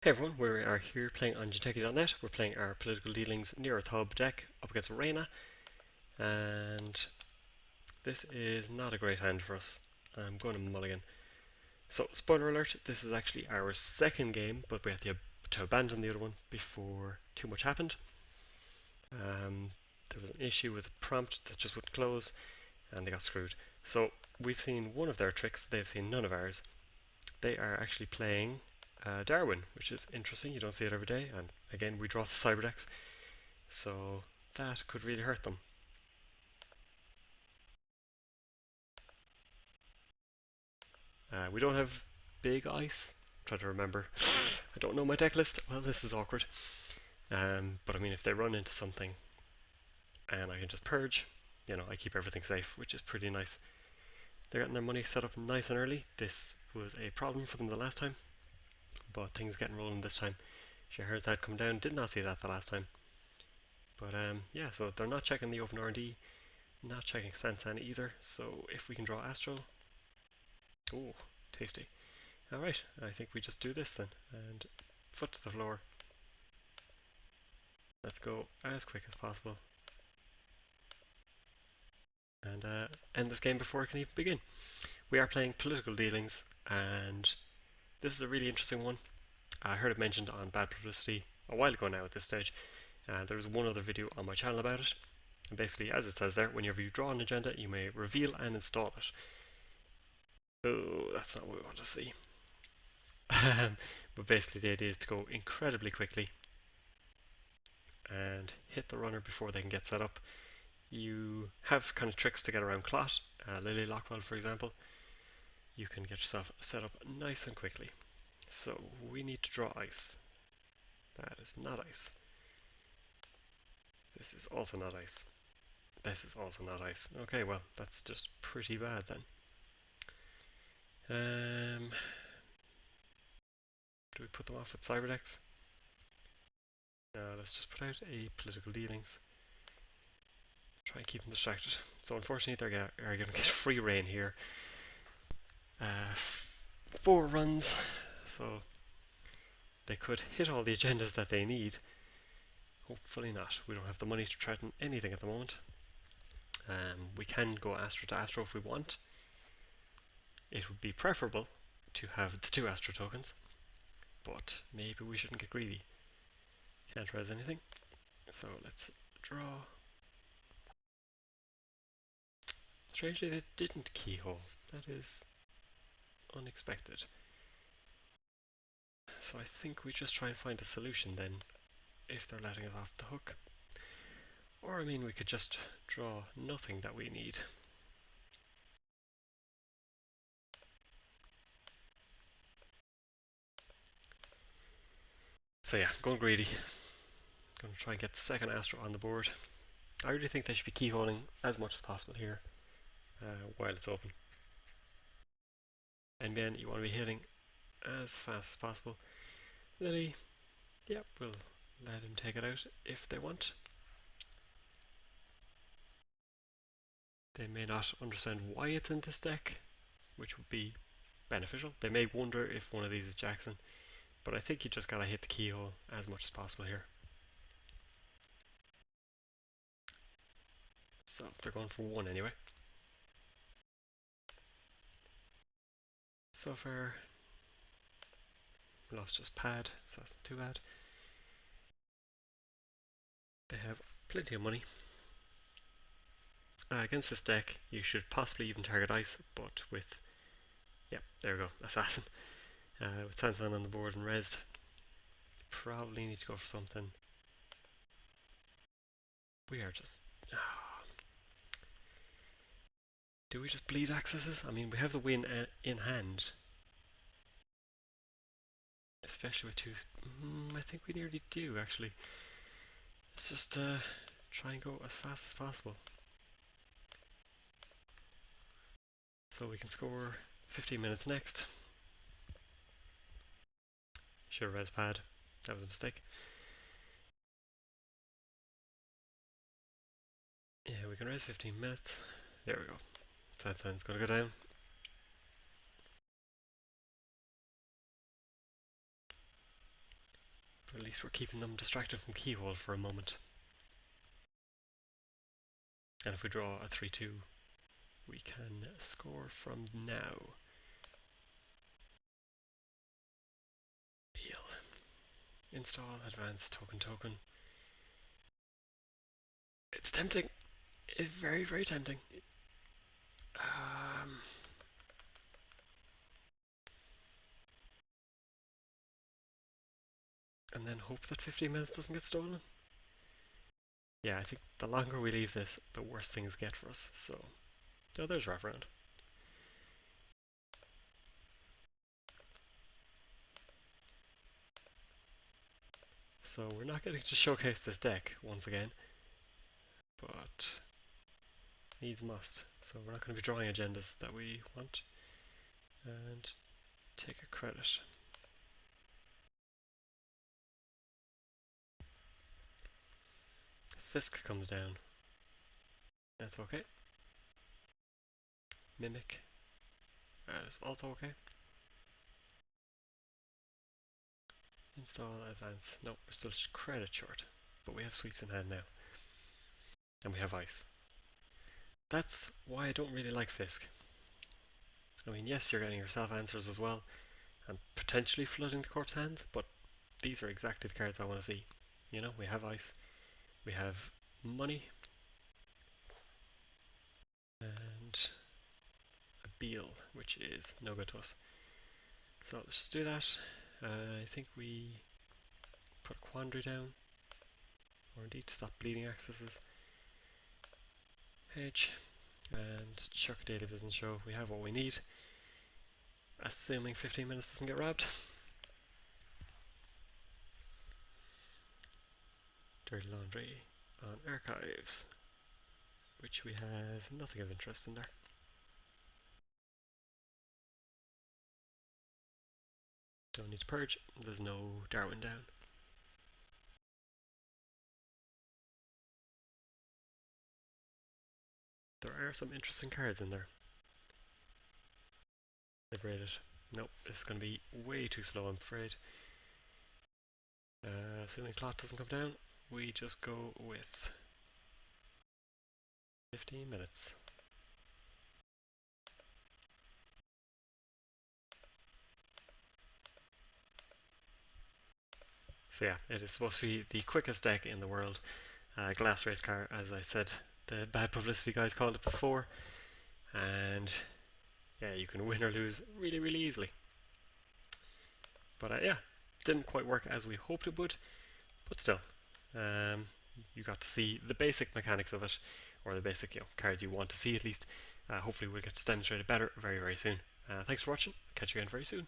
Hey everyone, we are here playing on Jinteki.net. We're playing our Political Dealings Near Earth Hub deck up against Reina, and this is not a great hand for us. I'm going to mulligan. So, spoiler alert, this is actually our second game, but we had to abandon the other one before too much happened. There was an issue with a prompt that just wouldn't close, and they got screwed. So, we've seen one of their tricks, they've seen none of ours. They are actually playing Darwin, which is interesting. You don't see it every day. And again, we draw the cyber decks, so that could really hurt them. We don't have big ice. Try to remember. I don't know my deck list. Well, this is awkward. But I mean, if they run into something and I can just purge, I keep everything safe, which is pretty nice. They're getting their money set up nice and early. This was a problem for them the last time, but things getting rolling this time. Scheherazade come down. Did not see that the last time. But yeah, so they're not checking the open R&D, not checking Sansan either. So if we can draw Astral, oh, tasty. All right, I think we just do this then, and foot to the floor. Let's go as quick as possible, and end this game before it can even begin. We are playing Political Dealings, and this is a really interesting one. I heard it mentioned on Bad Publicity a while ago now at this stage. There was one other video on my channel about it. And basically, as it says there, whenever you draw an agenda, you may reveal and install it. Oh, that's not what we want to see. But basically, the idea is to go incredibly quickly and hit the runner before they can get set up. You have kind of tricks to get around Clot, Lily Lockwell, for example. You can get yourself set up nice and quickly. So we need to draw ice. That is not ice. This is also not ice. This is also not ice. Okay, well, that's just pretty bad then. Do we put them off with Cyberdex? No, let's just put out a Political Dealings. Try and keep them distracted. So unfortunately, they're going to get free reign here. 4 runs, so they could hit all the agendas that they need. Hopefully not. We don't have the money to threaten anything at the moment. We can go Astro to Astro if we want. It would be preferable to have the 2 Astro tokens, but maybe we shouldn't get greedy. Can't res anything, so let's draw. Strangely, they didn't Keyhole. That is unexpected. So I think we just try and find a solution then, if they're letting us off the hook. Or I mean, we could just draw nothing that we need. So yeah, going greedy. Going to try and get the second Astro on the board. I really think they should be keyholding as much as possible here while it's open. And then you want to be hitting as fast as possible. Lily, yep, we'll let him take it out if they want. They may not understand why it's in this deck, which would be beneficial. They may wonder if one of these is Jackson, but I think you just gotta hit the keyhole as much as possible here. So they're going for 1 anyway. So far, we lost just pad, so that's not too bad. They have plenty of money. Against this deck, you should possibly even target ice, but with, yeah, there we go, assassin. With Sansan on the board and resed, probably need to go for something. We are just. Do we just bleed accesses? I mean, we have the win in hand. Especially with 2. I think we nearly do, actually. Let's just try and go as fast as possible. So we can score 15 minutes next. Sure, res pad. That was a mistake. Yeah, we can res 15 minutes. There we go. Sansan's gonna go down. at least we're keeping them distracted from Keyhole for a moment. And if we draw a 3-2, we can score from now. Heal. Install, advance, token. It's tempting. It's very, very tempting. And then hope that 15 minutes doesn't get stolen. Yeah, I think the longer we leave this, the worse things get for us. So, oh, there's wraparound. So we're not getting to showcase this deck once again, but needs must. So we're not going to be drawing agendas that we want. And take a credit. Fisk comes down. That's okay. Mimic. That is also okay. Install, advance. No, we're still credit short. But we have sweeps in hand now. And we have ice. That's why I don't really like Fisk. I mean, yes, you're getting yourself answers as well, and potentially flooding the corpse hands, but these are exactly the cards I want to see. You know, we have ice, we have money, and a Beal, which is no good to us. So let's just do that. I think we put a Quandary down, or indeed stop bleeding accesses. Hedge, and chuck a Daily Vision Show. We have what we need, assuming 15 minutes doesn't get robbed. Dirty Laundry on Archives, which we have nothing of interest in there. Don't need to purge, there's no Darwin down. There are some interesting cards in there. Liberated. Nope, this is going to be way too slow, I'm afraid. Assuming clock doesn't come down, we just go with 15 minutes. So yeah, it is supposed to be the quickest deck in the world. Glass race car, as I said, the bad publicity guys called it before. And yeah, you can win or lose really, really easily. But yeah, didn't quite work as we hoped it would, but still. You got to see the basic mechanics of it, or the basic cards you want to see at least. Hopefully we'll get to demonstrate it better very, very soon. Thanks for watching. Catch you again very soon.